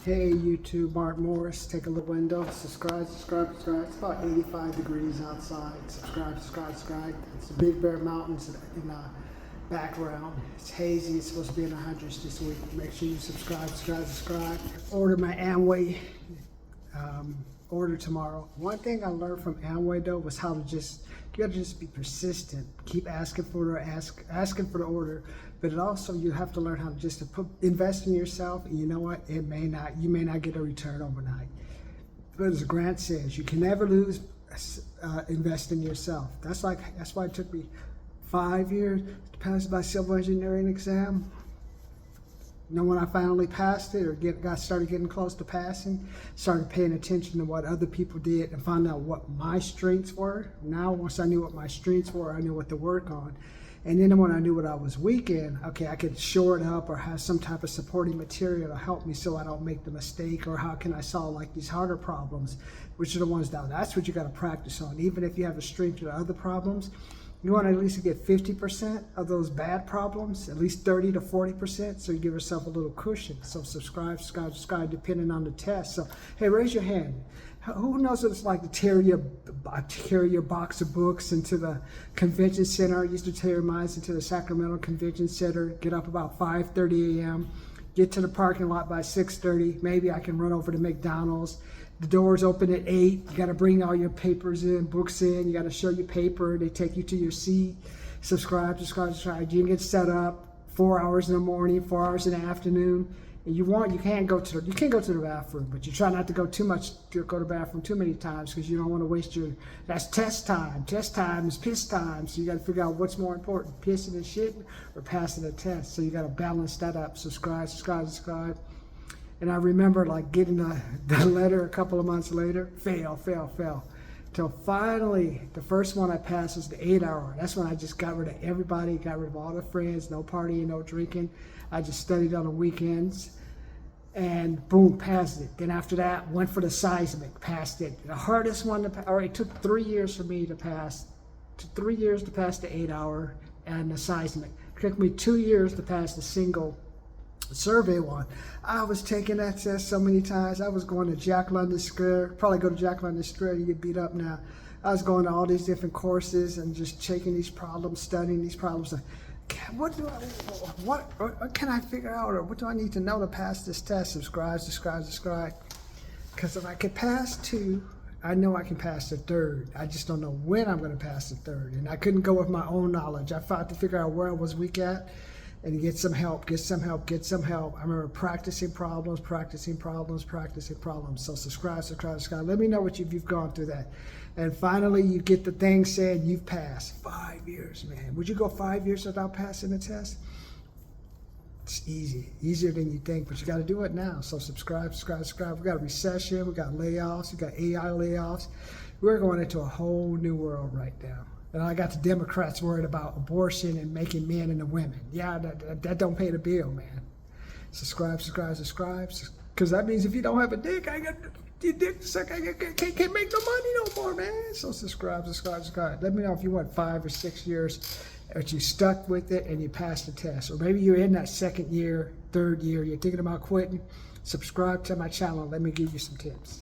Hey YouTube, Mark Morris. Take a look window. Subscribe. It's about 85 degrees outside. Subscribe. It's the Big Bear Mountains in the background. It's hazy. It's supposed to be in the hundreds this week. Make sure you subscribe. Order my Amway order tomorrow. One thing I learned from Amway though was how to you gotta just be persistent. Keep asking for the order. But it also, you have to learn how to invest in yourself, and you know what? You may not get a return overnight. But as Grant says, you can never lose invest in yourself. That's why it took me 5 years to pass my civil engineering exam. You know, when I finally passed it, or started getting close to passing, started paying attention to what other people did and found out what my strengths were. Now, once I knew what my strengths were, I knew what to work on. And then when I knew what I was weak in, okay, I could shore it up or have some type of supporting material to help me so I don't make the mistake, or how can I solve like these harder problems, which are the ones that's what you got to practice on. Even if you have a strength to the other problems, you want to at least get 50% of those bad problems, at least 30 to 40%, so you give yourself a little cushion. So subscribe, depending on the test. So, hey, raise your hand. Who knows what it's like to carry your box of books into the convention center? I used to carry mine into the Sacramento Convention Center, get up about 5:30 a.m., get to the parking lot by 6:30. Maybe I can run over to McDonald's. The doors open at 8. You got to bring all your papers in, books in. You got to show your paper. They take you to your seat. Subscribe. You get set up 4 hours in the morning, 4 hours in the afternoon. And you can't go to the bathroom, but you try not to go to the bathroom too many times, because you don't want to waste that's test time. Test time is piss time. So you got to figure out what's more important, pissing and shitting or passing a test. So you got to balance that up. Subscribe. And I remember like getting the letter a couple of months later, fail. Till finally, the first one I passed was the 8-hour. That's when I just got rid of everybody, got rid of all the friends, no partying, no drinking. I just studied on the weekends, and boom, passed it. Then after that, went for the seismic, passed it. The hardest one to pass, it took 3 years for me to pass, 3 years to pass the 8-hour and the seismic. It took me 2 years to pass the single survey one. I was taking that test so many times. I was going to Jack London Square, probably go to Jack London Square, you get beat up now. I was going to all these different courses and just checking these problems, studying these problems. What can I figure out, or what do I need to know to pass this test? Subscribe. Because if I can pass 2, I know I can pass the 3rd. I just don't know when I'm going to pass the 3rd. And I couldn't go with my own knowledge. I tried to figure out where I was weak at and get some help. I remember practicing problems. So subscribe. Let me know what you've gone through that. And finally, you get the thing saying you've passed. 5 years, man. Would you go 5 years without passing the test? It's easier than you think, but you got to do it now. So subscribe. We got a recession, we got layoffs, we got AI layoffs. We're going into a whole new world right now. And I got the Democrats worried about abortion and making men into women. Yeah, that don't pay the bill, man. Subscribe. Because that means if you don't have a dick, your dick suck. I can't make no money no more, man. So subscribe. Let me know if you want 5 or 6 years, but you stuck with it and you passed the test. Or maybe you're in that 2nd year, 3rd year, you're thinking about quitting. Subscribe to my channel. Let me give you some tips.